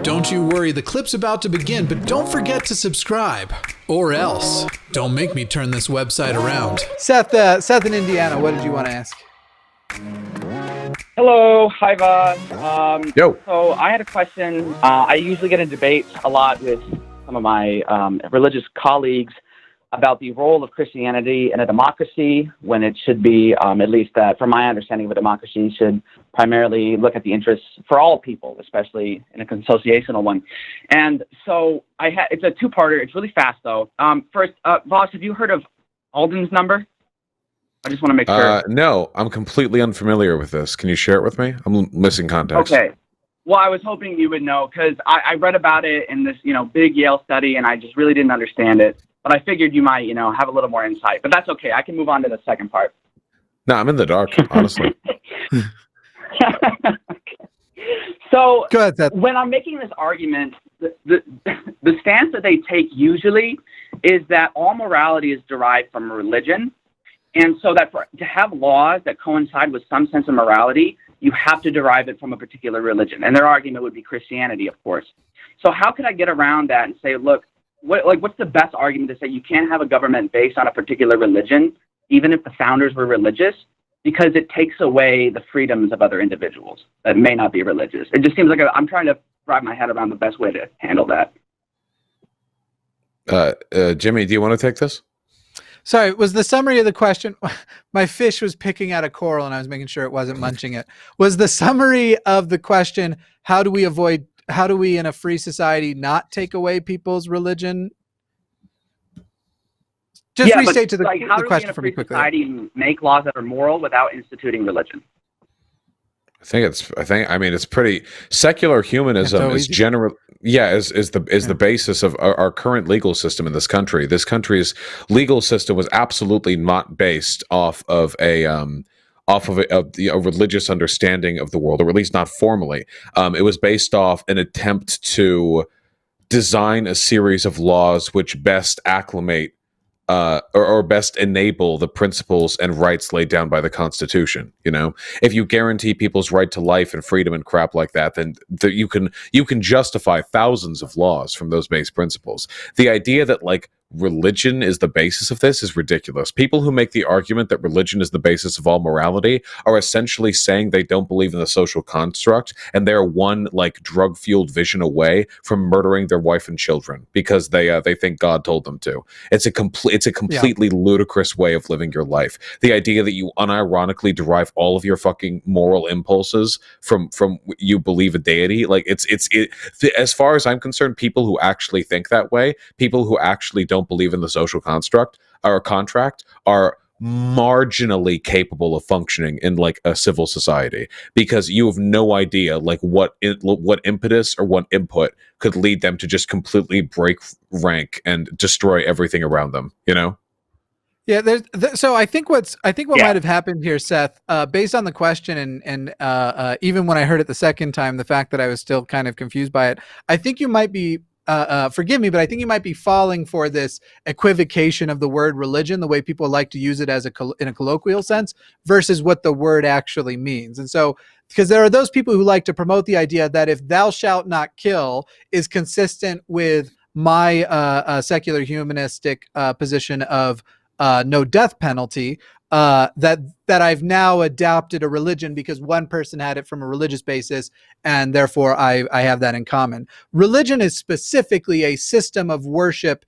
Don't you worry, the clip's about to begin, but don't forget to subscribe. Or else, don't make me turn this website around. Seth in Indiana, what did you want to ask? Hello, hi Vaush. Yo. So I had a question. I usually get in debates a lot with some of my religious colleagues about the role of Christianity in a democracy, when it should be, at least from my understanding of a democracy, should primarily look at the interests for all people, especially in a consociational one. And so it's a two-parter. It's really fast, though. First, Vaush, have you heard of Alden's number? I just want to make sure. No, I'm completely unfamiliar with this. Can you share it with me? I'm missing context. Okay. Well, I was hoping you would know, because I read about it in this, big Yale study, and I just really didn't understand it. But I figured you might, have a little more insight. But that's okay. I can move on to the second part. No, I'm in the dark, honestly. So Go ahead, Seth. when I'm making this argument, the stance that they take usually is that all morality is derived from religion. And so that to have laws that coincide with some sense of morality, you have to derive it from a particular religion. And their argument would be Christianity, of course. So how could I get around that and say, look, what's the best argument to say you can't have a government based on a particular religion, even if the founders were religious, because it takes away the freedoms of other individuals that may not be religious? It just seems like I'm trying to wrap my head around the best way to handle that. Jimmy, do you want to take this? Sorry, was the summary of the question, my fish was picking at a coral and I was making sure it wasn't munching it. Was the summary of the question, how do we in a free society not take away people's religion? Just restate the question for me quickly. How do we in a free society make laws that are moral without instituting religion? I mean, it's pretty secular humanism is general. Yeah, is the basis of our current legal system in this country. This country's legal system was absolutely not based off of a religious understanding of the world, or at least not formally. It was based off an attempt to design a series of laws which best acclimate or best enable the principles and rights laid down by the Constitution. If you guarantee people's right to life and freedom and crap like that, then you can justify thousands of laws from those base principles. The idea that religion is the basis of this is ridiculous. People who make the argument that religion is the basis of all morality are essentially saying they don't believe in the social construct, and they're one drug-fueled vision away from murdering their wife and children because they think God told them to. It's a completely ludicrous way of living your life. The idea that you unironically derive all of your fucking moral impulses from you believe a deity, as far as I'm concerned, people who actually think that way, people who actually don't believe in the social construct or contract, are marginally capable of functioning in a civil society, because you have no idea what impetus or what input could lead them to just completely break rank and destroy everything around them. Yeah, so I think what might have happened here, Seth, based on the question and even when I heard it the second time, the fact that I was still kind of confused by it, I think you might be forgive me, but I think you might be falling for this equivocation of the word religion, the way people like to use it in a colloquial sense, versus what the word actually means. And so, because there are those people who like to promote the idea that if thou shalt not kill is consistent with my secular humanistic position of no death penalty, that I've now adopted a religion because one person had it from a religious basis, and therefore I have that in common. Religion is specifically a system of worship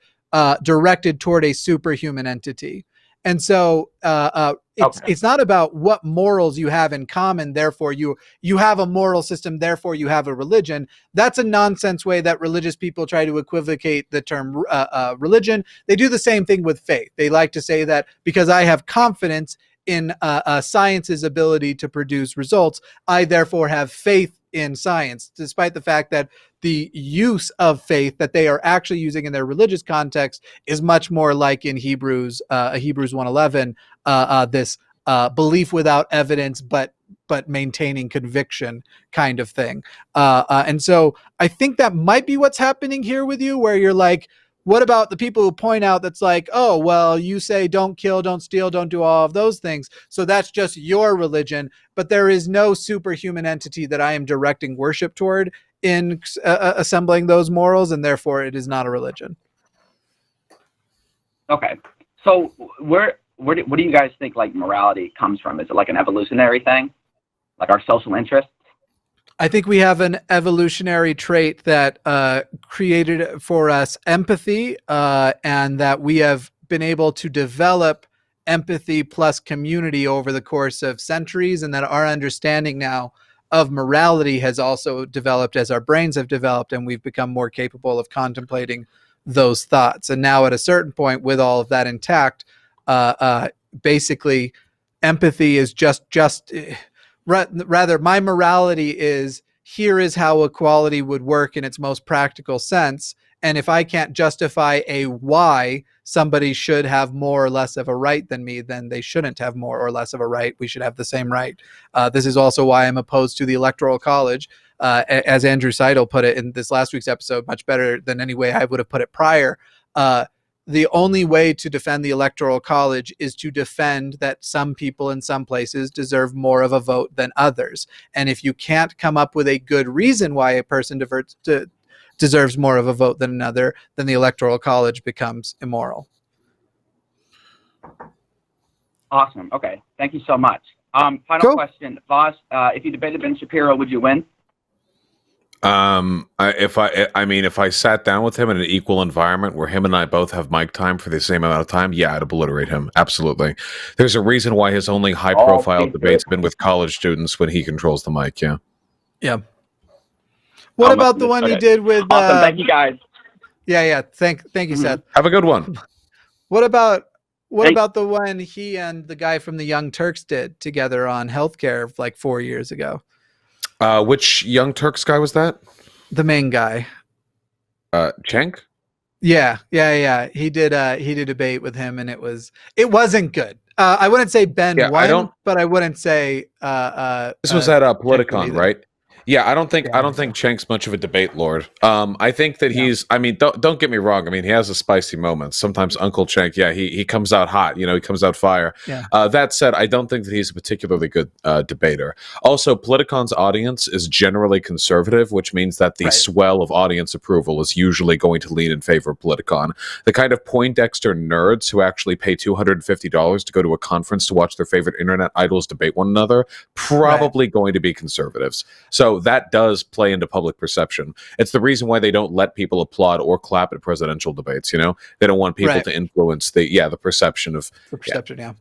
directed toward a superhuman entity. And so it's not about what morals you have in common, therefore you have a moral system, therefore you have a religion. That's a nonsense way that religious people try to equivocate the term religion. They do the same thing with faith. They like to say that because I have confidence in science's ability to produce results, I therefore have faith in science, despite the fact that the use of faith that they are actually using in their religious context is much more like in Hebrews 1:11, this belief without evidence, but maintaining conviction kind of thing. And so I think that might be what's happening here with you, where you're like, what about the people who point out that's like, oh, well, you say don't kill, don't steal, don't do all of those things, so that's just your religion, but there is no superhuman entity that I am directing worship toward in assembling those morals, and therefore it is not a religion. Okay. So what do you guys think like morality comes from? Is it like an evolutionary thing? Like our social interests? I think we have an evolutionary trait that created for us empathy, and that we have been able to develop empathy plus community over the course of centuries, and that our understanding now of morality has also developed as our brains have developed, and we've become more capable of contemplating those thoughts. And now at a certain point, with all of that intact, basically empathy is rather my morality is, here is how equality would work in its most practical sense, and if I can't justify a why somebody should have more or less of a right than me, then they shouldn't have more or less of a right. We should have the same right. This is also why I'm opposed to the Electoral College. As Andrew Seidel put it in this last week's episode, much better than any way I would have put it prior. The only way to defend the Electoral College is to defend that some people in some places deserve more of a vote than others. And if you can't come up with a good reason why a person deserves more of a vote than another, then the Electoral College becomes immoral. Awesome. Okay. Thank you so much. Final Cool. question. Vaush, if you debated Ben Shapiro, would you win? If I sat down with him in an equal environment where him and I both have mic time for the same amount of time, yeah, I'd obliterate him. Absolutely. There's a reason why his only high-profile debates have been with college students when he controls the mic. Yeah. Yeah. What about the one he did with? Awesome. Thank you, guys. Yeah. Thank you, Seth. Have a good one. What about the one he and the guy from the Young Turks did together on healthcare like 4 years ago? Which Young Turks guy was that? The main guy. Cenk? Yeah. He did a debate with him, and it wasn't good. I wouldn't say Ben won, but I wouldn't say this was at Politicon, right? Yeah, I don't think Cenk's much of a debate lord. I think that he's. I mean, don't get me wrong. I mean, he has a spicy moments. Sometimes Uncle Cenk, he comes out hot. He comes out fire. Yeah. That said, I don't think that he's a particularly good debater. Also, Politicon's audience is generally conservative, which means that the swell of audience approval is usually going to lean in favor of Politicon. The kind of Poindexter nerds who actually pay $250 to go to a conference to watch their favorite internet idols debate one another, probably going to be conservatives. So that does play into public perception. It's the reason why they don't let people applaud or clap at presidential debates. They don't want people to influence the perception of the perception. Yeah.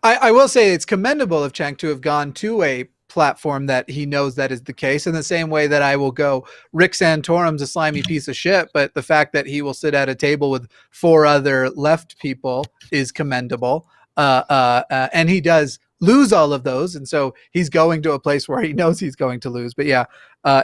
I will say it's commendable of Cenk to have gone to a platform that he knows that is the case, in the same way that I will go, Rick Santorum's a slimy piece of shit, but the fact that he will sit at a table with 4 other left people is commendable. And he does lose all of those, and so he's going to a place where he knows he's going to lose. But yeah,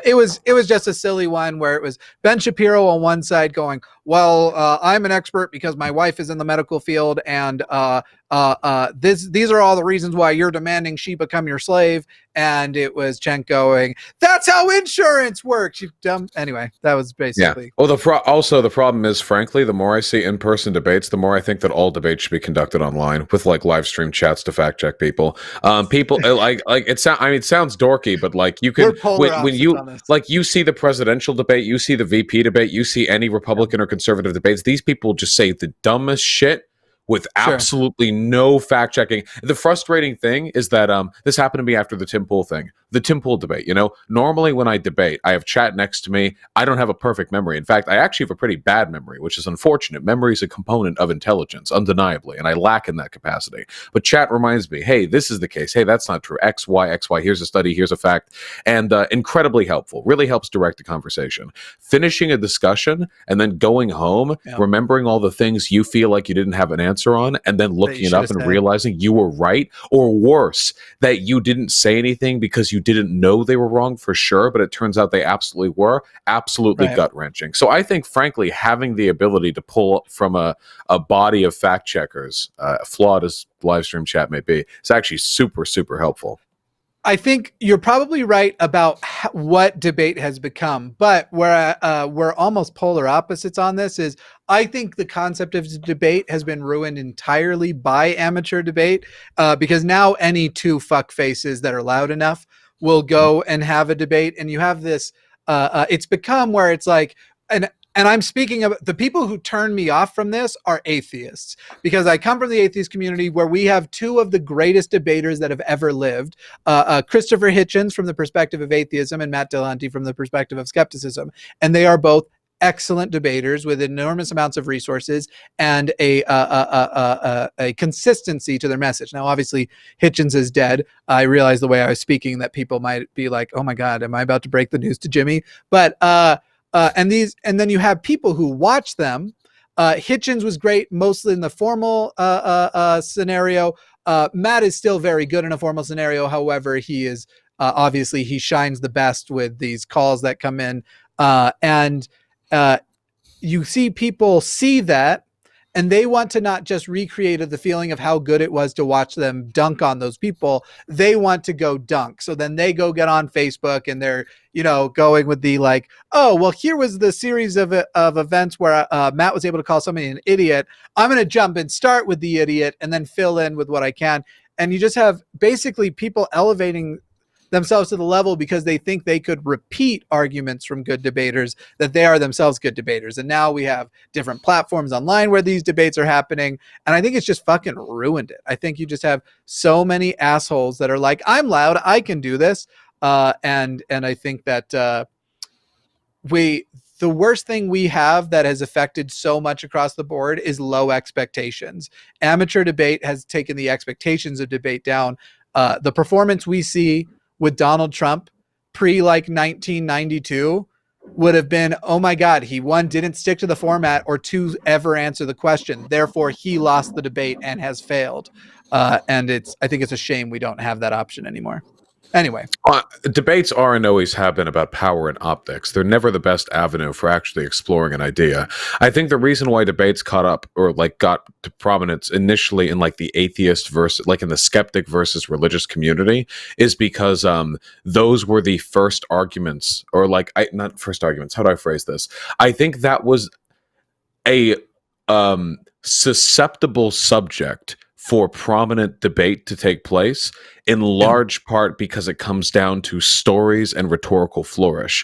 it was just a silly one where it was Ben Shapiro on one side going, well, I'm an expert because my wife is in the medical field, and these are all the reasons why you're demanding she become your slave. And it was Cenk going, that's how insurance works, you dumb. Anyway, that was basically. Yeah. Well, the problem is, frankly, the more I see in-person debates, the more I think that all debates should be conducted online with like live stream chats to fact check people. People like it sounds dorky, but like you can when you see the presidential debate, you see the VP debate, you see any Republican or conservative debates, these people just say the dumbest shit with absolutely no fact checking. The frustrating thing is that this happened to me after the Tim Pool thing, the Tim Pool debate. Normally when I debate, I have chat next to me. I don't have a perfect memory. In fact, I actually have a pretty bad memory, which is unfortunate. Memory is a component of intelligence, undeniably, and I lack in that capacity. But chat reminds me, hey, this is the case. Hey, that's not true. X, Y. Here's a study. Here's a fact. And incredibly helpful. Really helps direct the conversation. Finishing a discussion and then going home, remembering all the things you feel like you didn't have an answer on, and then looking it up and realizing you were right, or worse, that you didn't say anything because you didn't know they were wrong for sure, but it turns out they absolutely were, gut-wrenching. So I think, frankly, having the ability to pull from a body of fact checkers, flawed as live stream chat may be, is actually super, super helpful. I think you're probably right about what debate has become, but where we're almost polar opposites on this is, I think the concept of debate has been ruined entirely by amateur debate, because now any 2 fuck faces that are loud enough will go and have a debate, and you have this it's become where it's like, and I'm speaking of the people who turn me off from this are atheists, because I come from the atheist community where we have two of the greatest debaters that have ever lived, Christopher Hitchens from the perspective of atheism and Matt Dillahunty from the perspective of skepticism. And they are both excellent debaters with enormous amounts of resources and a consistency to their message. Now, obviously, Hitchens is dead. I realize the way I was speaking that people might be like, "Oh my God, am I about to break the news to Jimmy?" But and then you have people who watch them. Hitchens was great mostly in the formal scenario. Matt is still very good in a formal scenario. However, he is obviously he shines the best with these calls that come in, and you see people see that, and they want to not just recreate the feeling of how good it was to watch them dunk on those people. They want to go dunk. So then they go get on Facebook and they're, going with the like, oh, well, here was the series of events where Matt was able to call somebody an idiot. I'm going to jump and start with the idiot and then fill in with what I can. And you just have basically people elevating themselves to the level because they think they could repeat arguments from good debaters, that they are themselves good debaters. And now we have different platforms online where these debates are happening. And I think it's just fucking ruined it. I think you just have so many assholes that are like, I'm loud, I can do this. And I think that the worst thing we have that has affected so much across the board is low expectations. Amateur debate has taken the expectations of debate down. The performance we see with Donald Trump pre 1992 would have been, oh my God, he one, didn't stick to the format, or two, ever answer the question. Therefore, he lost the debate and has failed. And I think it's a shame we don't have that option anymore. Anyway. Debates are and always have been about power and optics. They're never the best avenue for actually exploring an idea. I think the reason why debates caught up or got to prominence initially in the atheist versus in the skeptic versus religious community is because those were the first arguments, or not first arguments. How do I phrase this? I think that was a susceptible subject for prominent debate to take place, in large part because it comes down to stories and rhetorical flourish.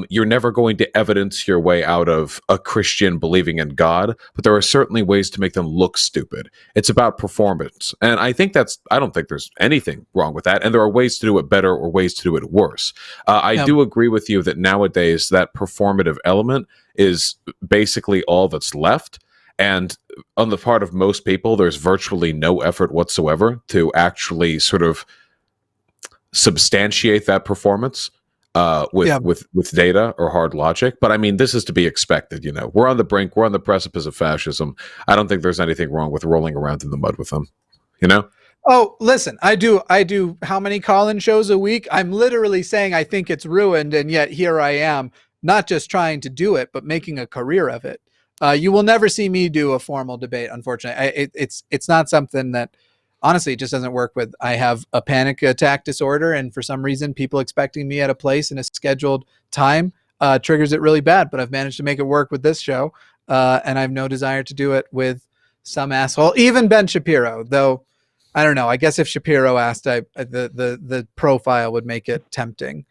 You're never going to evidence your way out of a Christian believing in God, but there are certainly ways to make them look stupid. It's about performance. And I don't think there's anything wrong with that. And there are ways to do it better or ways to do it worse. I do agree with you that nowadays that performative element is basically all that's left. And on the part of most people, there's virtually no effort whatsoever to actually sort of substantiate that performance with data or hard logic. But I mean, this is to be expected. We're on the brink. We're on the precipice of fascism. I don't think there's anything wrong with rolling around in the mud with them. Oh, listen, I do how many call-in shows a week? I'm literally saying I think it's ruined, and yet here I am, not just trying to do it, but making a career of it. You will never see me do a formal debate, unfortunately. It's not something that, honestly, it just doesn't work with. I have a panic attack disorder, and for some reason, people expecting me at a place in a scheduled time triggers it really bad. But I've managed to make it work with this show, and I have no desire to do it with some asshole, even Ben Shapiro. Though, I don't know. I guess if Shapiro asked, the profile would make it tempting.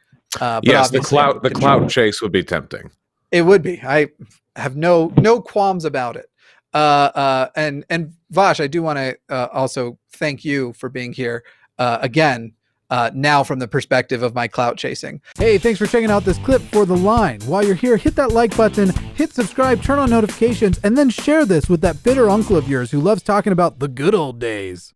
Yes, the clout chase would be tempting. It would be. I have no qualms about it. And Vaush, I do want to also thank you for being here again. Now from the perspective of my clout chasing. Hey, thanks for checking out this clip for The Line. While you're here, hit that like button, hit subscribe, turn on notifications, and then share this with that bitter uncle of yours who loves talking about the good old days.